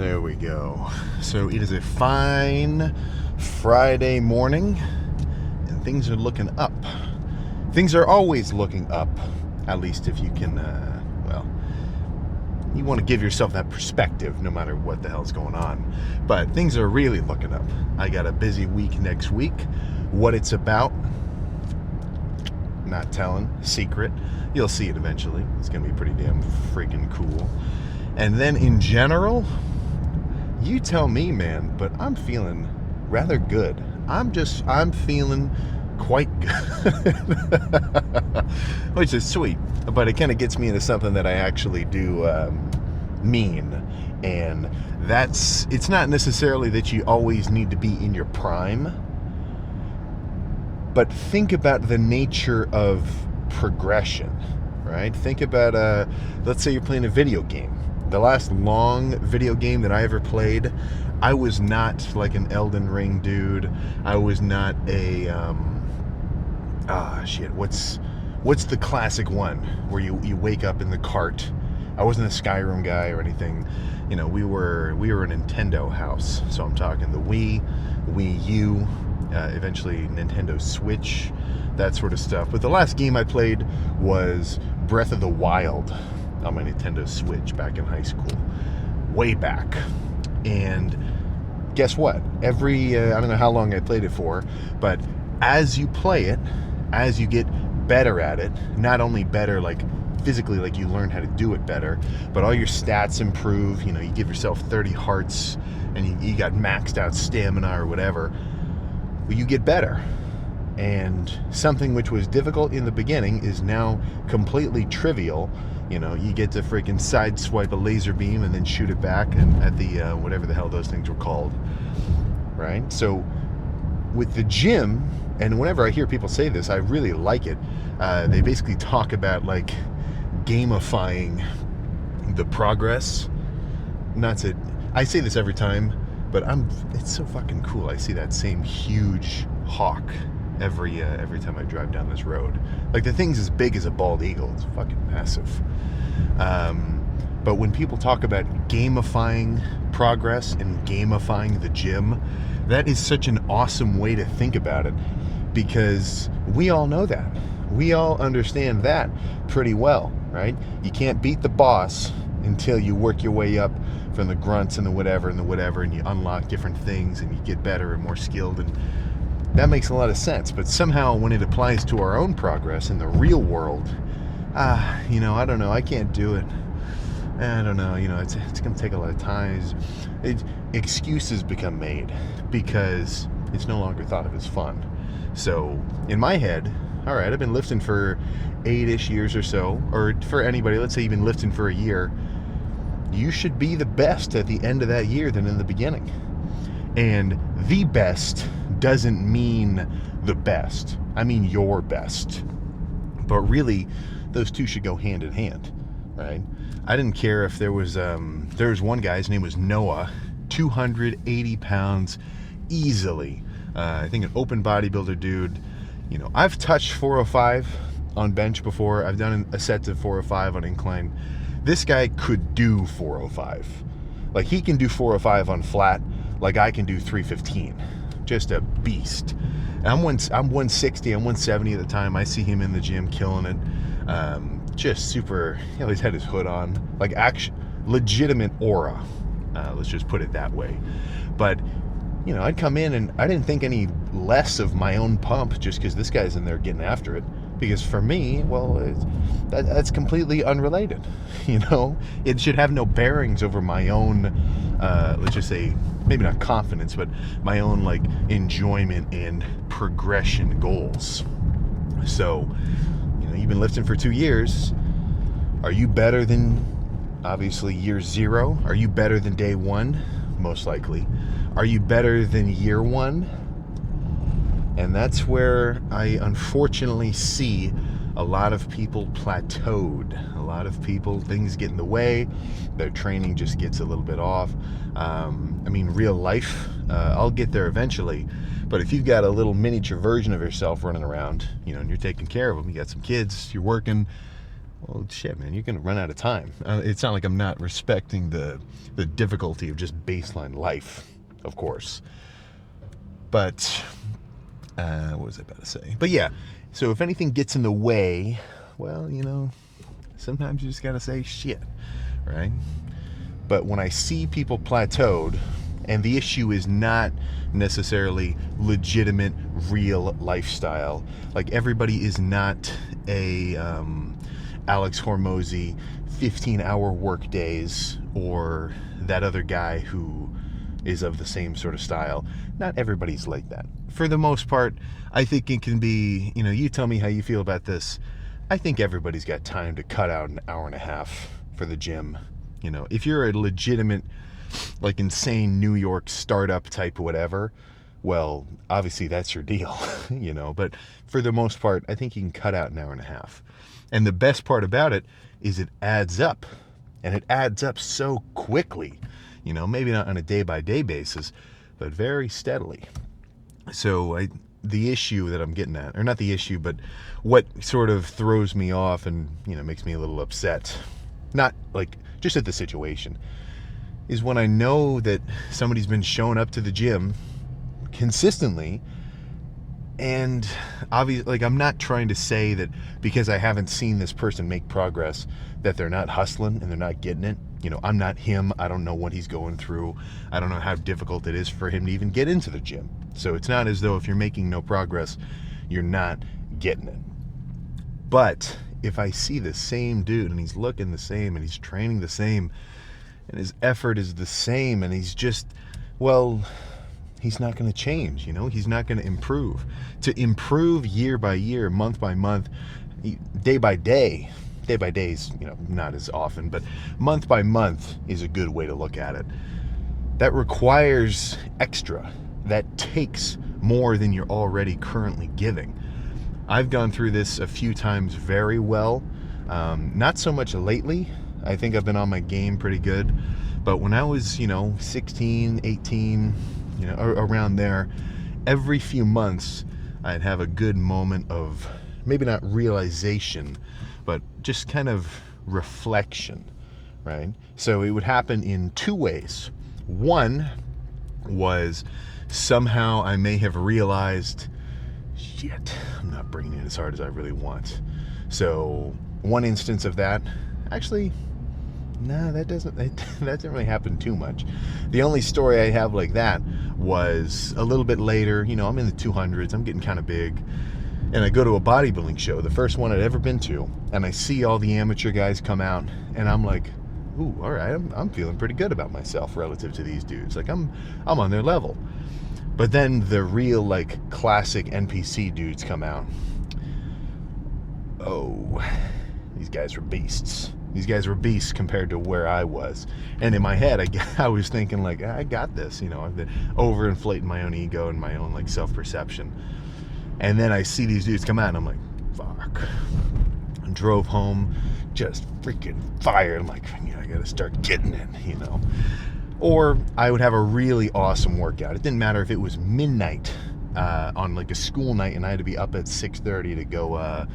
There we go. So it is a fine Friday morning, and things are looking up. Things are always looking up, at least if you can, you want to give yourself that perspective no matter what the hell's going on. But things are really looking up. I got a busy week next week. What it's about, not telling, secret. You'll see it eventually. It's going to be pretty damn freaking cool. And then in general, you tell me, man, but I'm feeling rather good. I'm feeling quite good. Which is sweet. But it kind of gets me into something that I actually do mean. And it's not necessarily that you always need to be in your prime, but think about the nature of progression, right? Think about, let's say you're playing a video game. The last long video game that I ever played, I was not like an Elden Ring dude. I was not a, what's the classic one where you wake up in the cart? I wasn't a Skyrim guy or anything. You know, we were a Nintendo house. So I'm talking the Wii U, eventually Nintendo Switch, that sort of stuff. But the last game I played was Breath of the Wild on my Nintendo Switch back in high school, way back. And guess what? I don't know how long I played it for, but as you play it, as you get better at it, not only better like physically, like you learn how to do it better, but all your stats improve. You know, you give yourself 30 hearts and you got maxed out stamina or whatever. Well, you get better. And something which was difficult in the beginning is now completely trivial. You know, you get to freaking sideswipe a laser beam and then shoot it back and at the, whatever the hell those things were called, right? So with the gym, and whenever I hear people say this, I really like it. They basically talk about like gamifying the progress. I say this every time, but it's so fucking cool. I see that same huge hawk every time I drive down this road. Like, the thing's as big as a bald eagle. It's fucking massive. But when people talk about gamifying progress and gamifying the gym, that is such an awesome way to think about it, because we all know that. We all understand that pretty well, right? You can't beat the boss until you work your way up from the grunts and the whatever, and you unlock different things and you get better and more skilled, and that makes a lot of sense. But somehow when it applies to our own progress in the real world, I don't know, I can't do it. I don't know, it's going to take a lot of time. Excuses become made because it's no longer thought of as fun. So in my head, all right, I've been lifting for 8-ish years or so, or for anybody, let's say you've been lifting for a year, you should be the best at the end of that year than in the beginning. And the best doesn't mean the best. I mean your best. But really, those two should go hand in hand, right? I didn't care if there was one guy, his name was Noah, 280 pounds easily. I think an open bodybuilder dude. I've touched 405 on bench before. I've done a set of 405 on incline. This guy could do 405. Like, he can do 405 on flat like I can do 315. Just a beast. I'm 160, I'm 170 at the time. I see him in the gym killing it. Just super, he's had his hood on. Like, legitimate aura. Let's just put it that way. But, I'd come in and I didn't think any less of my own pump just because this guy's in there getting after it. Because for me, well, that's completely unrelated. It should have no bearings over my own, let's just say, maybe not confidence, but my own like enjoyment and progression goals. So, you've been lifting for 2 years. Are you better than, obviously, year 0? Are you better than day 1? Most likely. Are you better than year 1? And that's where I unfortunately see a lot of people plateaued. A lot of people, things get in the way. Their training just gets a little bit off. Real life, I'll get there eventually. But if you've got a little miniature version of yourself running around, and you're taking care of them, you got some kids, you're working, Well, shit, man, you're going to run out of time. It's not like I'm not respecting the difficulty of just baseline life, of course. But, what was I about to say? But yeah, so if anything gets in the way, well, sometimes you just got to say shit, right? But when I see people plateaued, and the issue is not necessarily legitimate, real lifestyle. Like, everybody is not a Alex Hormozy 15-hour work days, or that other guy who is of the same sort of style. Not everybody's like that. For the most part, I think it can be, you tell me how you feel about this. I think everybody's got time to cut out an hour and a half for the gym. If you're a legitimate, like, insane New York startup type of whatever, well, obviously that's your deal, but for the most part, I think you can cut out an hour and a half. And the best part about it is it adds up, and it adds up so quickly, maybe not on a day-by-day basis, but very steadily. So the issue that I'm getting at, or not the issue, but what sort of throws me off and, makes me a little upset, not like just at the situation, is when I know that somebody's been showing up to the gym consistently, and obviously, like, I'm not trying to say that because I haven't seen this person make progress that they're not hustling and they're not getting it. I'm not him. I don't know what he's going through. I don't know how difficult it is for him to even get into the gym. So it's not as though if you're making no progress, you're not getting it. But if I see the same dude and he's looking the same and he's training the same and his effort is the same and he's just, well, he's not going to change, he's not going to improve. To improve year by year, month by month, day by day is, not as often, but month by month is a good way to look at it. That requires extra. That takes more than you're already currently giving. I've gone through this a few times very well. Not so much lately. I think I've been on my game pretty good. But when I was, 16, 18, around there, every few months I'd have a good moment of maybe not realization, but just kind of reflection, right? So it would happen in two ways. One was somehow I may have realized, shit, I'm not bringing it as hard as I really want. So one instance of that, actually, no, that didn't really happen too much. The only story I have like that was a little bit later. I'm in the 200s. I'm getting kind of big. And I go to a bodybuilding show, the first one I'd ever been to. And I see all the amateur guys come out. And I'm like, ooh, all right, I'm feeling pretty good about myself relative to these dudes. Like, I'm on their level. But then the real, like, classic NPC dudes come out. Oh, these guys were beasts. These guys were beasts compared to where I was. And in my head, I was thinking, like, I got this. I've been overinflating my own ego and my own, like, self-perception. And then I see these dudes come out, and I'm like, fuck. I drove home, just freaking fired. I'm like, I gotta start getting it, Or I would have a really awesome workout. It didn't matter if it was midnight on, like, a school night, and I had to be up at 6:30 to go,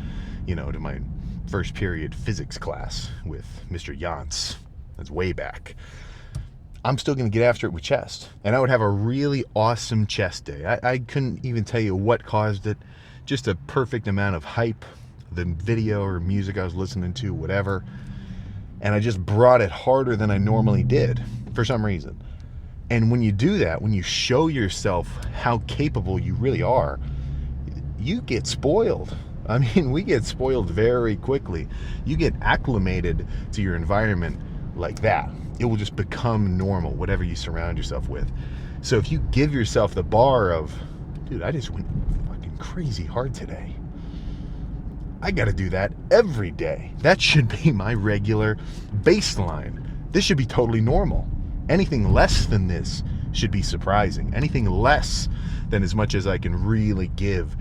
to my first period physics class with Mr. Yance. That's way back. I'm still going to get after it with chest. And I would have a really awesome chest day. I couldn't even tell you what caused it. Just a perfect amount of hype, the video or music I was listening to, whatever. And I just brought it harder than I normally did for some reason. And when you do that, when you show yourself how capable you really are, you get spoiled. I mean, we get spoiled very quickly. You get acclimated to your environment like that. It will just become normal, whatever you surround yourself with. So if you give yourself the bar of, dude, I just went fucking crazy hard today. I got to do that every day. That should be my regular baseline. This should be totally normal. Anything less than this should be surprising. Anything less than as much as I can really give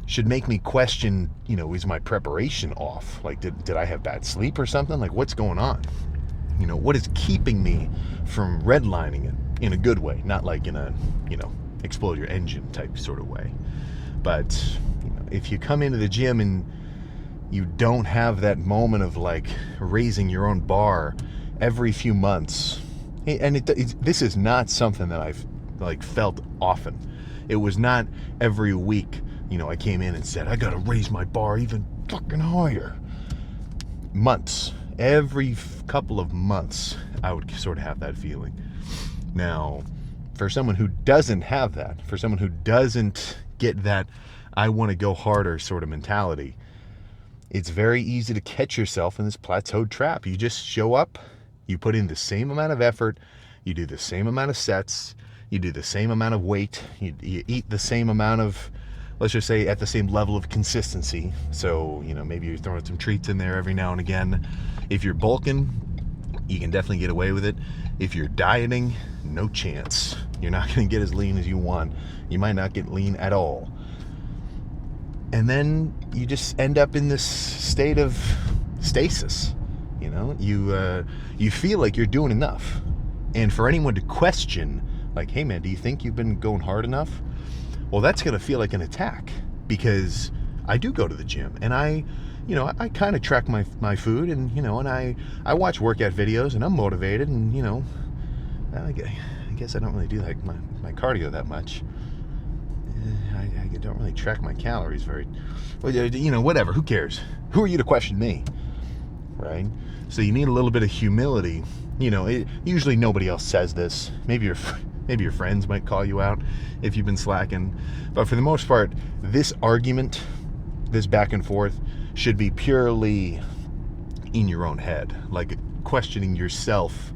should make me question, is my preparation off? Like, did I have bad sleep or something? Like, what's going on? What is keeping me from redlining it in a good way? Not like in a, explode your engine type sort of way. But, if you come into the gym and You don't have that moment of like raising your own bar every few months. And this is not something that I've like felt often. It was not every week, I came in and said, I gotta raise my bar even fucking higher. Months. Every couple of months, I would sort of have that feeling. Now, for someone who doesn't have that, for someone who doesn't get that I want to go harder sort of mentality, it's very easy to catch yourself in this plateaued trap. You just show up, you put in the same amount of effort, you do the same amount of sets, you do the same amount of weight, you eat the same amount of, let's just say, at the same level of consistency. So, maybe you're throwing some treats in there every now and again. If you're bulking, you can definitely get away with it. If you're dieting, no chance. You're not going to get as lean as you want. You might not get lean at all. And then you just end up in this state of stasis. You feel like you're doing enough. And for anyone to question, like, hey man, do you think you've been going hard enough? Well, that's going to feel like an attack, because I do go to the gym and I kind of track my food, and, and I watch workout videos, and I'm motivated, and, I guess I don't really do like my cardio that much. I don't really track my calories very, whatever, who cares? Who are you to question me, right? So you need a little bit of humility. Usually nobody else says this. Maybe your friends might call you out if you've been slacking. But for the most part, this argument, this back and forth, should be purely in your own head. Like questioning yourself.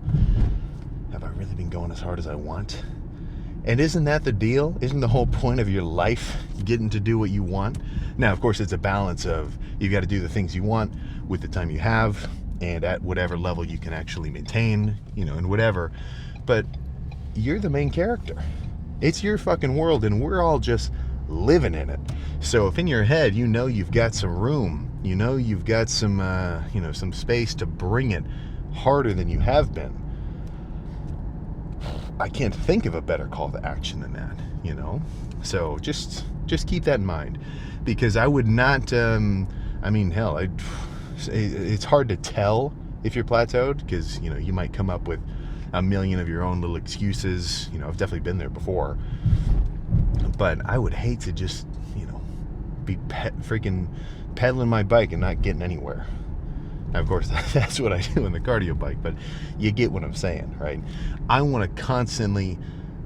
Have I really been going as hard as I want? And isn't that the deal? Isn't the whole point of your life getting to do what you want? Now, of course, it's a balance of you've got to do the things you want with the time you have and at whatever level you can actually maintain, and whatever. But you're the main character. It's your fucking world, and we're all just living in it. So if in your head you've got some room, you've got some some space to bring it harder than you have been, I can't think of a better call to action than that. So just keep that in mind, because I would not hell, it's hard to tell if you're plateaued, because you might come up with a million of your own little excuses. I've definitely been there before. But I would hate to just, be freaking pedaling my bike and not getting anywhere. Now, of course, that's what I do on the cardio bike, but you get what I'm saying, right? I want to constantly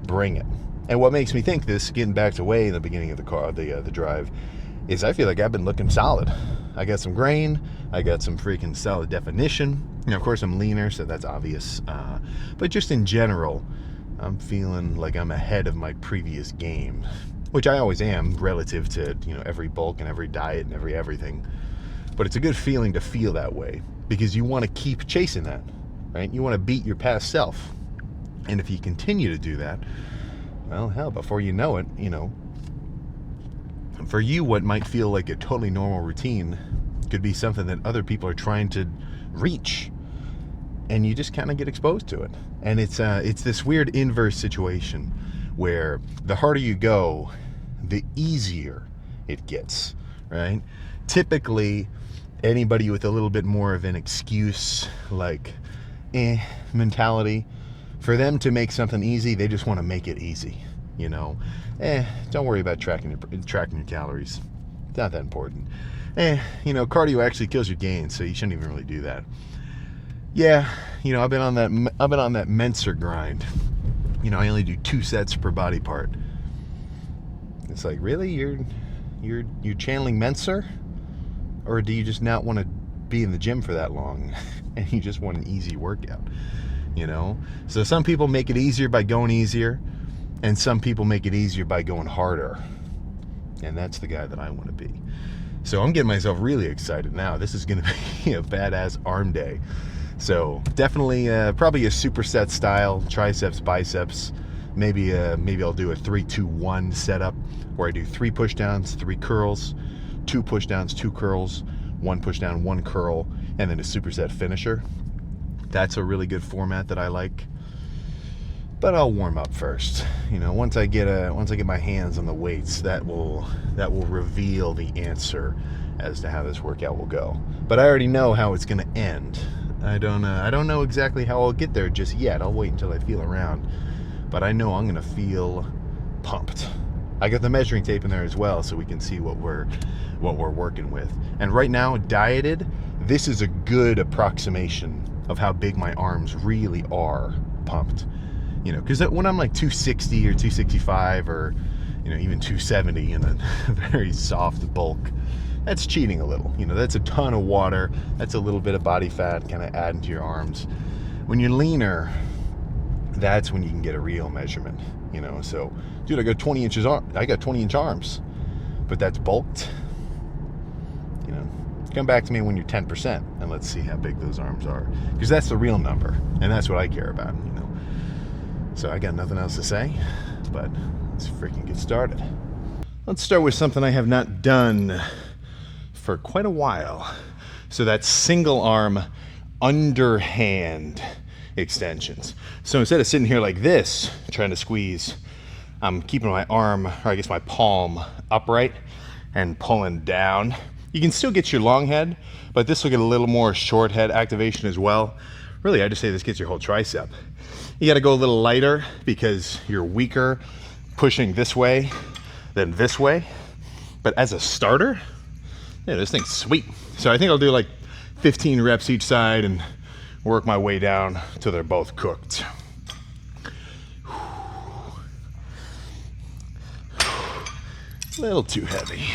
bring it. And what makes me think this, getting back to way in the beginning of the drive, is I feel like I've been looking solid. I got some grain. I got some freaking solid definition. Of course, I'm leaner, so that's obvious. But just in general, I'm feeling like I'm ahead of my previous game, which I always am relative to, every bulk and every diet and everything. But it's a good feeling to feel that way, because you want to keep chasing that, right? You want to beat your past self. And if you continue to do that, well, hell, before you know it, for you, what might feel like a totally normal routine could be something that other people are trying to reach, and you just kind of get exposed to it. And it's this weird inverse situation where the harder you go, the easier it gets, right? Typically, anybody with a little bit more of an excuse, like mentality, for them to make something easy, they just want to make it easy. Don't worry about tracking your calories. It's not that important. Cardio actually kills your gains, so you shouldn't even really do that. Yeah, I've been on that Mensa grind. I only do 2 sets per body part. It's like, really, you're channeling Mensa, or do you just not want to be in the gym for that long, and you just want an easy workout? So some people make it easier by going easier, and some people make it easier by going harder. And that's the guy that I want to be. So I'm getting myself really excited now. This is going to be a badass arm day. So definitely probably a superset style, triceps, biceps. Maybe I'll do a 3-2-1 setup where I do 3 pushdowns, 3 curls, 2 pushdowns, 2 curls, 1 pushdown, 1 curl, and then a superset finisher. That's a really good format that I like. But I'll warm up first. you know, once I get my hands on the weights, that will reveal the answer as to how this workout will go. But I already know how it's going to end. I don't know exactly how I'll get there just yet. I'll wait until I feel around. But I know I'm going to feel pumped. I got the measuring tape in there as well, so we can see what we're working with. And right now, dieted, this is a good approximation of how big my arms really are pumped. You know, because when I'm like 260 or 265 or, you know, even 270 in a very soft bulk, that's cheating a little. You know, that's a ton of water. That's a little bit of body fat kind of adding to your arms. When you're leaner, that's when you can get a real measurement. You know, so, dude, I got 20 inch arms, but that's bulked. You know, come back to me when you're 10%, and let's see how big those arms are, because that's the real number, and that's what I care about. You know. So I got nothing else to say, but let's freaking get started. Let's start with something I have not done for quite a while. So that's single arm underhand extensions. So instead of sitting here like this, trying to squeeze, I'm keeping my arm, or I guess my palm, upright and pulling down. You can still get your long head, but this will get a little more short head activation as well. Really, I just say this gets your whole tricep. You got to go a little lighter because you're weaker pushing this way than this way. But as a starter, yeah, this thing's sweet. So I think I'll do like 15 reps each side and work my way down till they're both cooked. A little too heavy.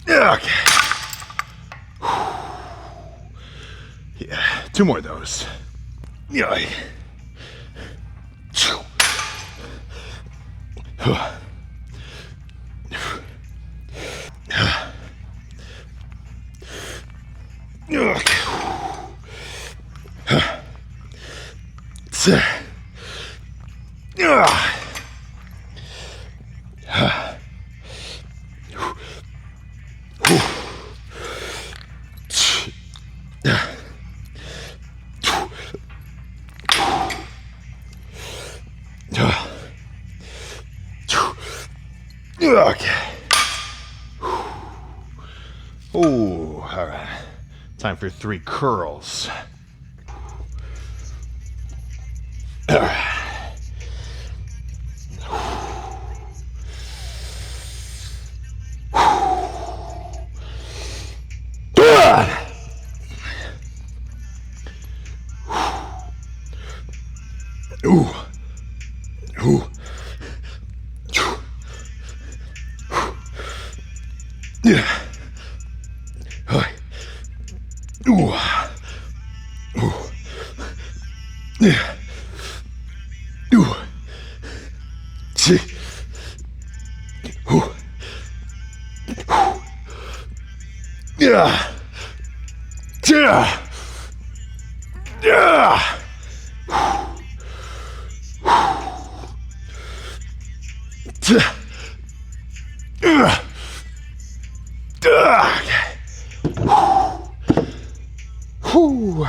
Okay. Yeah, 2 more of those. Yeah. Okay. Oh, all right. Time for 3 curls. All right. Ooh. Ooh. Yeah. Hi. Ooh. Ooh. Yeah. Ooh. See. Ooh. Yeah. Yeah. Yeah. Okay. Woo!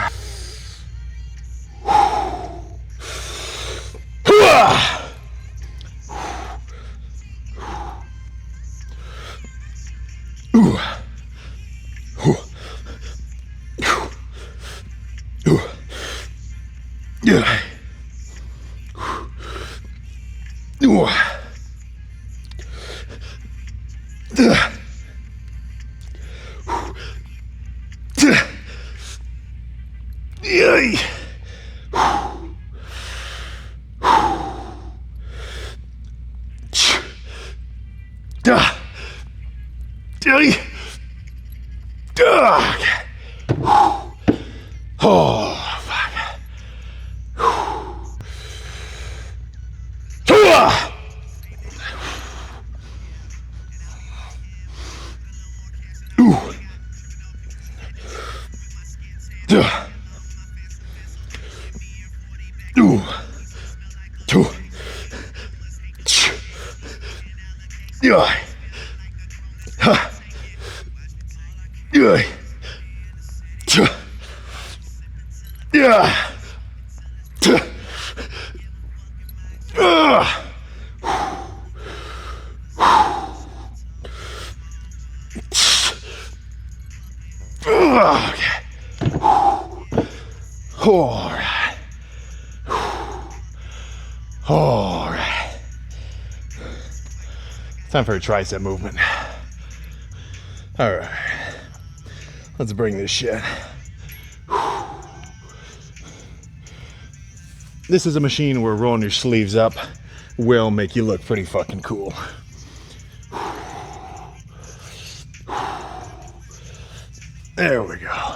Oh, fuck. Okay. All right. All right. Time for a tricep movement. All right. Let's bring this shit. This is a machine where rolling your sleeves up will make you look pretty fucking cool. There we go.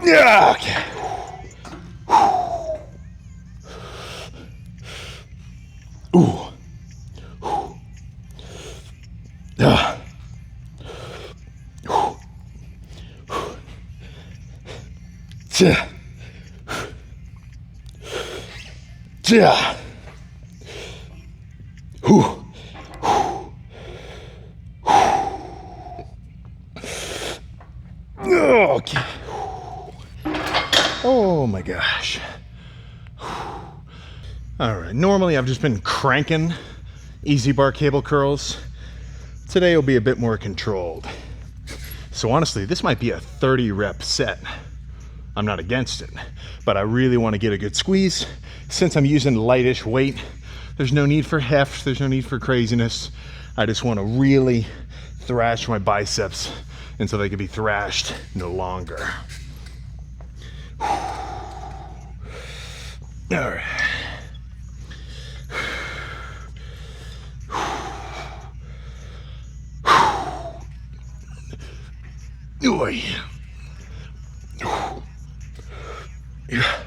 Yeah, okay. Ooh. Yeah. Yeah. Yeah. Okay. Oh my gosh. All right, normally I've just been cranking easy bar cable curls. Today will be a bit more controlled. So honestly, this might be a 30 rep set. I'm not against it, but I really want to get a good squeeze. Since I'm using lightish weight, there's no need for heft, there's no need for craziness. I just want to really thrash my biceps until they can be thrashed no longer. All right. Oh, yeah. Yeah.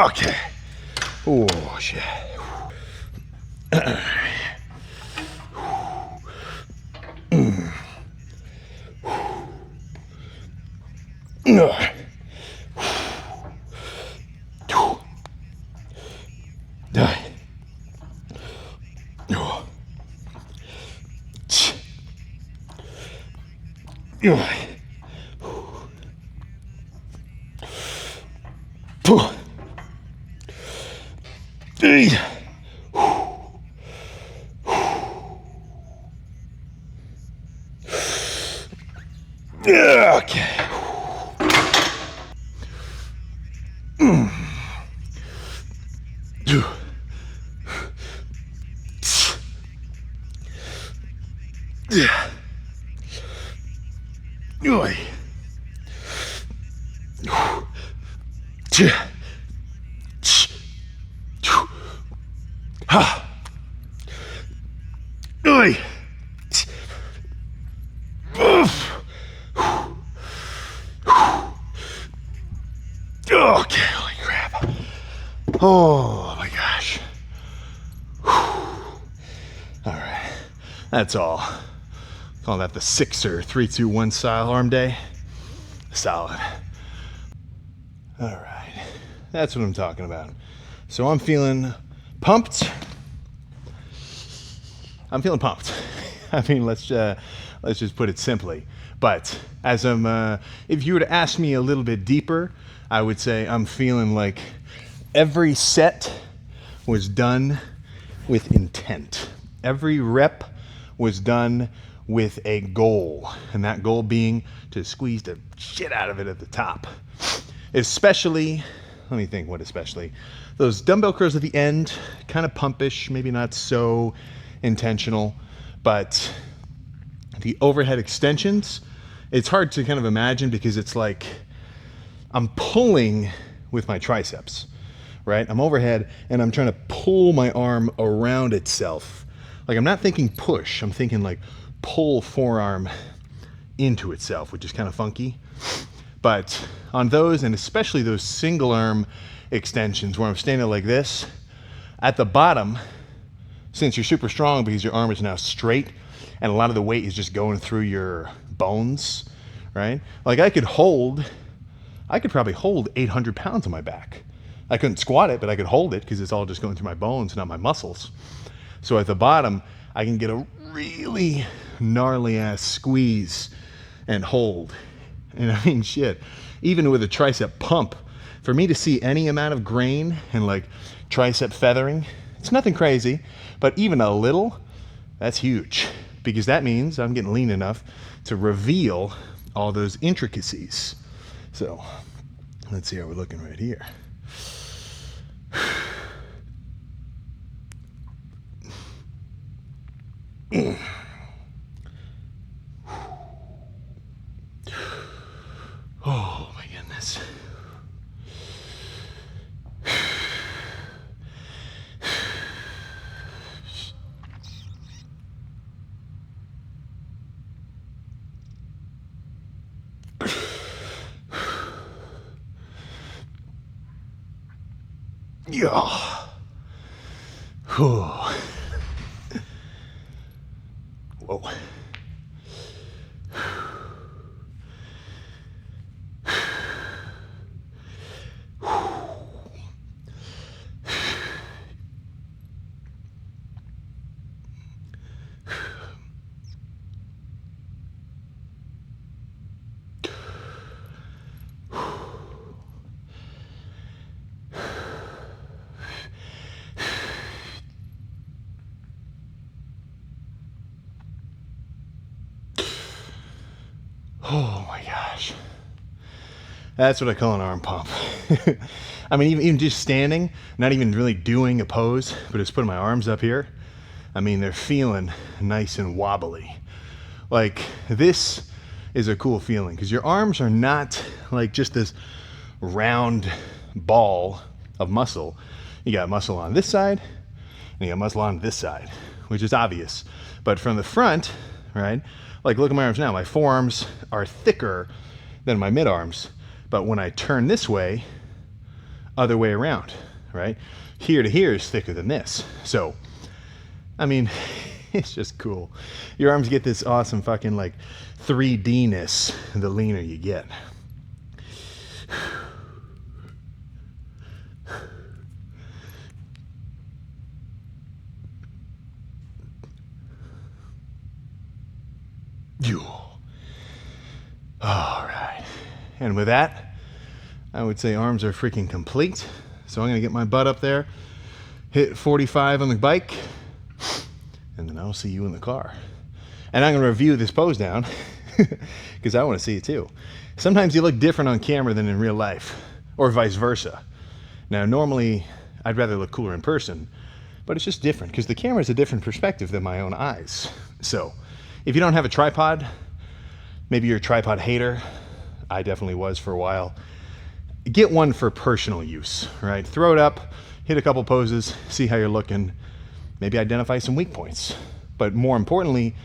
Okay. Oh, shit. Okay. Okay, holy crap. Oh my gosh. All right, that's all. Call that the Sixer 3-2-1 style arm day. Solid. All right, that's what I'm talking about. So I'm feeling pumped. I'm feeling pumped. I mean, let's just put it simply. But as if you were to ask me a little bit deeper, I would say I'm feeling like every set was done with intent. Every rep was done with a goal, and that goal being to squeeze the shit out of it at the top. Especially, let me think what especially. Those dumbbell curls at the end, kind of pumpish, maybe not so intentional, but the overhead extensions, it's hard to kind of imagine because it's like I'm pulling with my triceps, right? I'm overhead and I'm trying to pull my arm around itself. Like I'm not thinking push, I'm thinking like pull forearm into itself, which is kind of funky. But on those, and especially those single arm extensions where I'm standing like this, at the bottom, since you're super strong because your arm is now straight and a lot of the weight is just going through your bones, right? Like I could probably hold 800 pounds on my back. I couldn't squat it, but I could hold it because it's all just going through my bones, not my muscles. So at the bottom, I can get a really gnarly ass squeeze and hold. And I mean, shit, even with a tricep pump, for me to see any amount of grain and like tricep feathering, it's nothing crazy, but even a little, that's huge because that means I'm getting lean enough to reveal all those intricacies. So let's see how we're looking right here. Oh my goodness. Yeah. Whoa. Oh my gosh. That's what I call an arm pump. I mean, even just standing, not even really doing a pose, but just putting my arms up here. I mean, they're feeling nice and wobbly. Like, this is a cool feeling because your arms are not like just this round ball of muscle. You got muscle on this side and you got muscle on this side, which is obvious. But from the front, right? Like, look at my arms now. My forearms are thicker than my mid arms. But when I turn this way, other way around, right? Here to here is thicker than this. So, I mean, it's just cool. Your arms get this awesome fucking like 3D-ness the leaner you get. You. All right. And with that, I would say arms are freaking complete. So I'm going to get my butt up there hit 45 on the bike, and then I'll see you in the car. And I'm going to review this pose down because I want to see it too. Sometimes you look different on camera than in real life, or vice versa. Now, normally I'd rather look cooler in person, but it's just different because the camera is a different perspective than my own eyes. So if you don't have a tripod, maybe you're a tripod hater. I definitely was for a while. Get one for personal use, right? Throw it up, hit a couple poses, see how you're looking, maybe identify some weak points. But more importantly,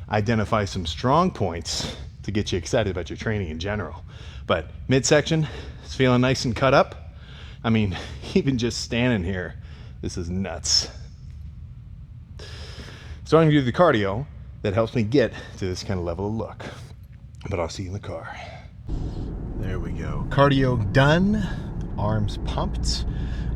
identify some strong points to get you excited about your training in general. But midsection, it's feeling nice and cut up. I mean, even just standing here, this is nuts. So I'm gonna do the cardio that helps me get to this kind of level of look. But I'll see you in the car. There we go. Cardio done, arms pumped,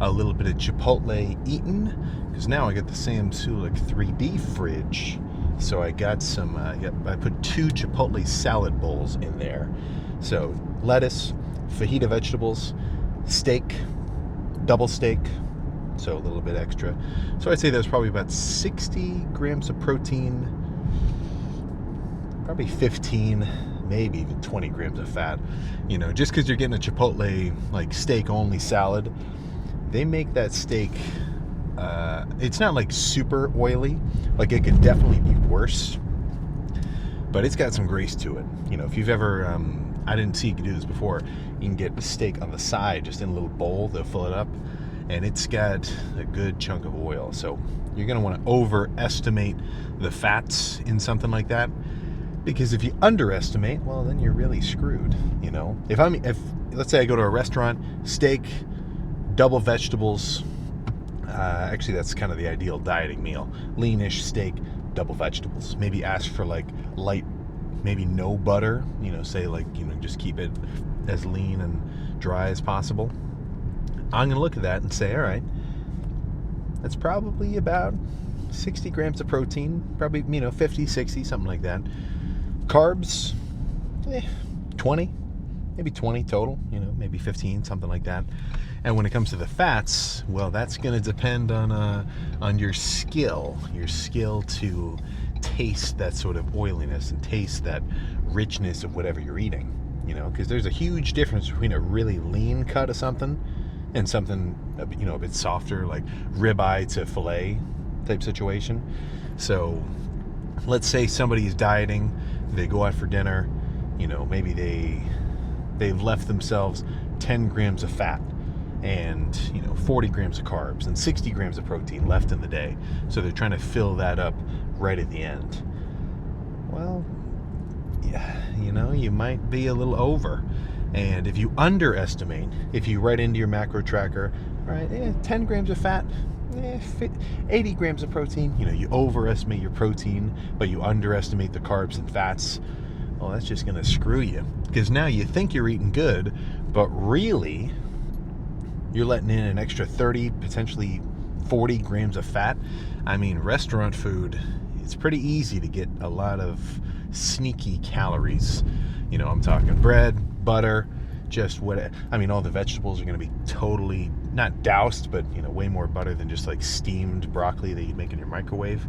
a little bit of Chipotle eaten, because now I got the Sam Sulek 3D fridge. So I got some, I put 2 Chipotle salad bowls in there. So lettuce, fajita vegetables, steak, double steak, so a little bit extra. So I'd say there's probably about 60 grams of protein, probably 15, maybe even 20 grams of fat. You know, just because you're getting a Chipotle like steak only salad, they make that steak, it's not like super oily. Like it could definitely be worse, but it's got some grace to it. You know, if you've ever, I didn't see you could do this before, you can get a steak on the side, just in a little bowl, they'll fill it up, and it's got a good chunk of oil. So you're gonna wanna overestimate the fats in something like that, because if you underestimate, well, then you're really screwed, you know? If let's say I go to a restaurant, steak, double vegetables, actually that's kind of the ideal dieting meal. Leanish steak, double vegetables. Maybe ask for like light, maybe no butter, you know, say like, you know, just keep it as lean and dry as possible. I'm gonna look at that and say, all right, that's probably about 60 grams of protein, probably, you know, 50, 60, something like that. Carbs, 20, maybe 20 total, you know, maybe 15, something like that. And when it comes to the fats, well, that's going to depend on your skill to taste that sort of oiliness and taste that richness of whatever you're eating, you know, because there's a huge difference between a really lean cut of something and something, you know, a bit softer, like ribeye to filet type situation. So let's say somebody's dieting, they go out for dinner, you know, maybe they've left themselves 10 grams of fat and, you know, 40 grams of carbs and 60 grams of protein left in the day. So they're trying to fill that up right at the end. Well, yeah, you know, you might be a little over. And if you underestimate, if you write into your macro tracker, all right, 10 grams of fat, 80 grams of protein, you know, you overestimate your protein, but you underestimate the carbs and fats, well, that's just going to screw you. Because now you think you're eating good, but really, you're letting in an extra 30, potentially 40 grams of fat. I mean, restaurant food, it's pretty easy to get a lot of sneaky calories. You know, I'm talking bread, butter, just what, I mean, all the vegetables are going to be totally, not doused, but, you know, way more butter than just like steamed broccoli that you'd make in your microwave.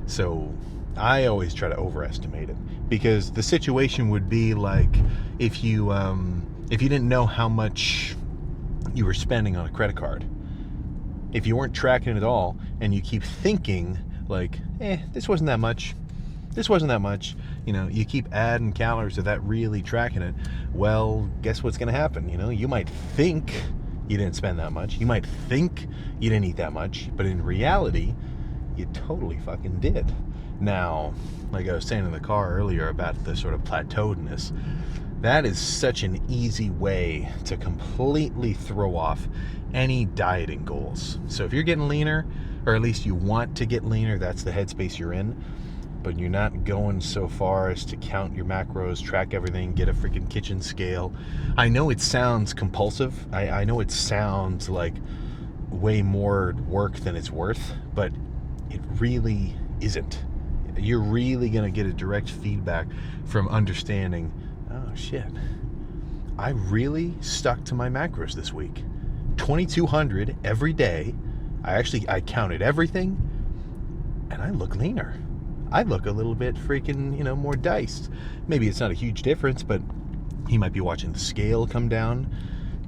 So I always try to overestimate it, because the situation would be like if you didn't know how much you were spending on a credit card. If you weren't tracking it at all, and you keep thinking like, this wasn't that much, you know, you keep adding calories without really tracking it, well, guess what's going to happen? You know, you might think you didn't spend that much, you might think you didn't eat that much, but in reality, you totally fucking did. Now, like I was saying in the car earlier about the sort of plateauedness, that is such an easy way to completely throw off any dieting goals. So if you're getting leaner, or at least you want to get leaner, that's the headspace you're in, but you're not going so far as to count your macros, track everything, get a freaking kitchen scale. I know it sounds compulsive. I know it sounds like way more work than it's worth, but it really isn't. You're really going to get a direct feedback from understanding, oh shit, I really stuck to my macros this week. 2,200 every day, I counted everything, and I look leaner. I look a little bit freaking, more diced. Maybe it's not a huge difference, but you might be watching the scale come down.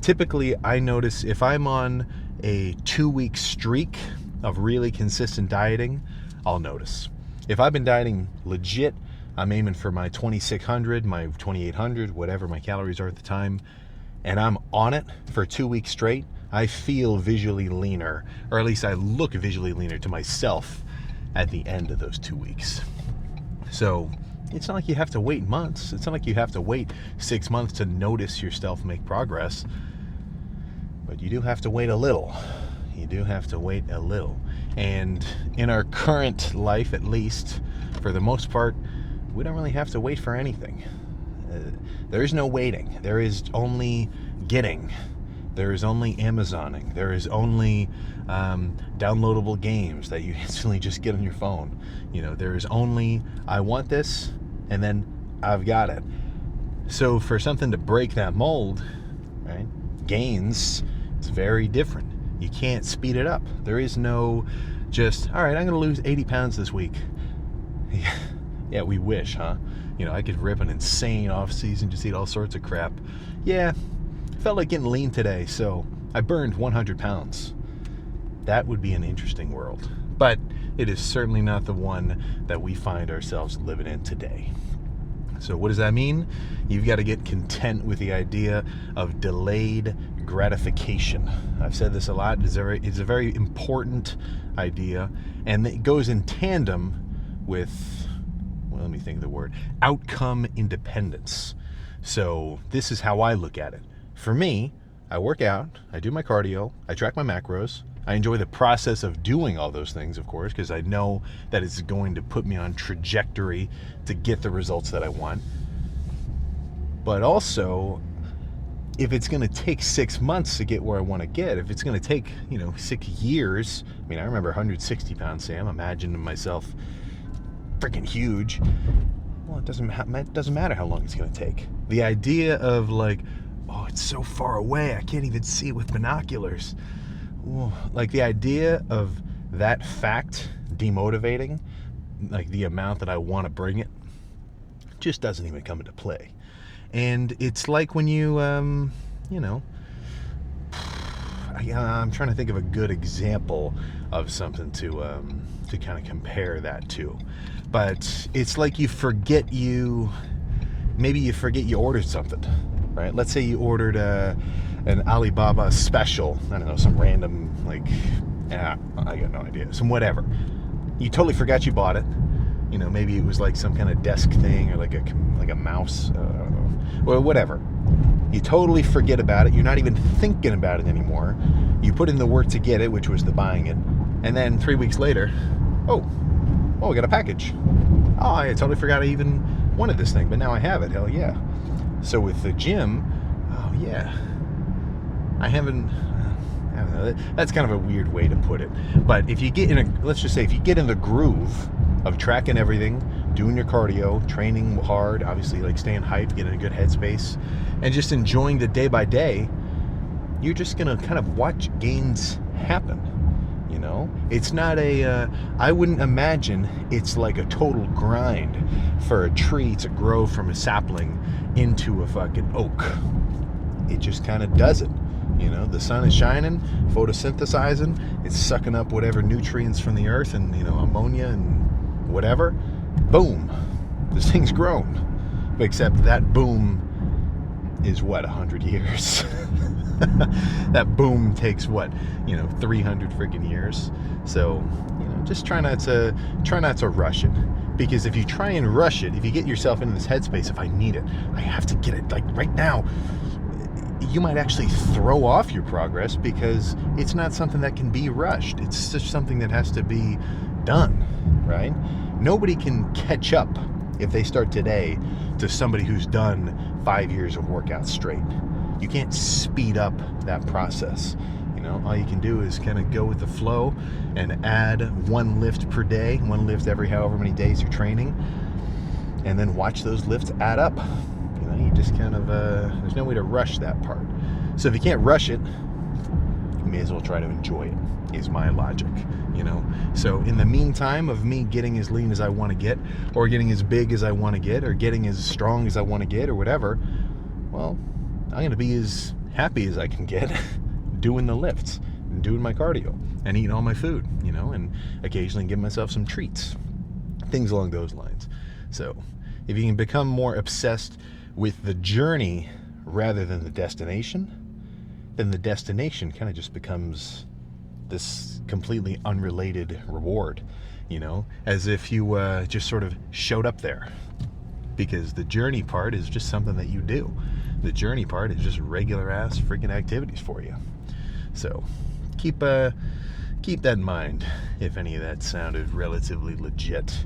Typically, I notice if I'm on a 2-week streak of really consistent dieting, I'll notice. If I've been dieting legit, I'm aiming for my 2600, my 2800, whatever my calories are at the time, and I'm on it for 2 weeks straight, I feel visually leaner, or at least I look visually leaner to myself at the end of those 2 weeks. So it's not like you have to wait months. It's not like you have to wait 6 months to notice yourself make progress. But you do have to wait a little. You do have to wait a little. And in our current life, at least, for the most part, we don't really have to wait for anything. There is no waiting. There is only getting. There is only Amazoning. There is only downloadable games that you instantly just get on your phone. There is only, I want this, and then I've got it. So for something to break that mold, right, gains, it's very different. You can't speed it up. There is no just, all right, I'm going to lose 80 pounds this week. Yeah, we wish, huh? I could rip an insane off-season, just eat all sorts of crap. Yeah, felt like getting lean today, so I burned 100 pounds. That would be an interesting world. But it is certainly not the one that we find ourselves living in today. So what does that mean? You've got to get content with the idea of delayed gratification. I've said this a lot. It's a very important idea, and it goes in tandem with, let me think of the word, outcome independence. So this is how I look at it. For me, I work out, I do my cardio, I track my macros. I enjoy the process of doing all those things, of course, because I know that it's going to put me on trajectory to get the results that I want. But also, if it's going to take 6 months to get where I want to get, if it's going to take, 6 years, I remember 160 pounds, Sam, imagining myself freaking huge. Well, it doesn't matter how long it's going to take. The idea of like, oh, it's so far away, I can't even see it with binoculars. Ooh, like the idea of that fact demotivating, like the amount that I want to bring it, just doesn't even come into play. And it's like when I'm trying to think of a good example of something to kind of compare that to. But it's like maybe you forget you ordered something, right? Let's say you ordered an Alibaba special, I don't know, some random, I got no idea, some whatever. You totally forgot you bought it. Maybe it was like some kind of desk thing or like a mouse, or whatever. You totally forget about it. You're not even thinking about it anymore. You put in the work to get it, which was the buying it. And then 3 weeks later, oh, we got a package. Oh, I totally forgot I even wanted this thing, but now I have it. Hell yeah. So with the gym, oh yeah, I don't know, that's kind of a weird way to put it. But if you get let's just say if you get in the groove of tracking everything, doing your cardio, training hard, obviously like staying hyped, getting in a good headspace, and just enjoying the day by day, you're just gonna kind of watch gains happen. It's not I wouldn't imagine it's like a total grind for a tree to grow from a sapling into a fucking oak. It just kind of does it. The sun is shining, photosynthesizing, it's sucking up whatever nutrients from the earth and, ammonia and whatever. Boom. This thing's grown. Except that boom is 100 years. That boom takes 300 freaking years. So, just try not to rush it. Because if you try and rush it, if you get yourself into this headspace, if I need it, I have to get it like right now, you might actually throw off your progress because it's not something that can be rushed. It's just something that has to be done, right? Nobody can catch up if they start today to somebody who's done 5 years of workouts straight. You can't speed up that process. All you can do is kind of go with the flow and add one lift per day, one lift every however many days you're training, and then watch those lifts add up. You just kind of, there's no way to rush that part. So if you can't rush it, you may as well try to enjoy it, is my logic, you know? So in the meantime of me getting as lean as I want to get, or getting as big as I want to get, or getting as strong as I want to get, or whatever, well, I'm going to be as happy as I can get doing the lifts and doing my cardio and eating all my food, you know, and occasionally give myself some treats, things along those lines. So if you can become more obsessed with the journey rather than the destination, then the destination kind of just becomes this completely unrelated reward, you know, as if you just sort of showed up there. Because the journey part is just something that you do. The journey part is just regular ass freaking activities for you. So keep that in mind if any of that sounded relatively legit.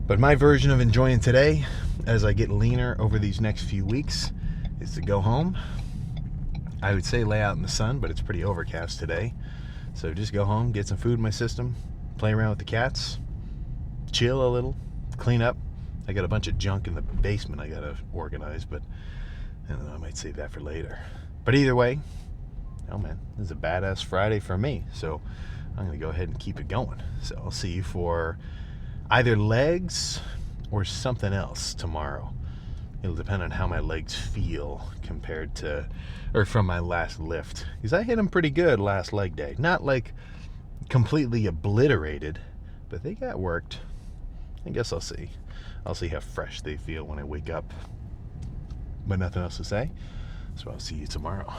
But my version of enjoying today, as I get leaner over these next few weeks, is to go home. I would say lay out in the sun, but it's pretty overcast today. So just go home, get some food in my system, play around with the cats, chill a little, clean up. I got a bunch of junk in the basement I gotta organize, but I don't know, I might save that for later. But either way, oh man, this is a badass Friday for me. So I'm gonna go ahead and keep it going. So I'll see you for either legs or something else tomorrow. It'll depend on how my legs feel compared to, or from my last lift. Because I hit them pretty good last leg day. Not like completely obliterated, but they got worked. I guess I'll see. I'll see how fresh they feel when I wake up. But nothing else to say. So I'll see you tomorrow.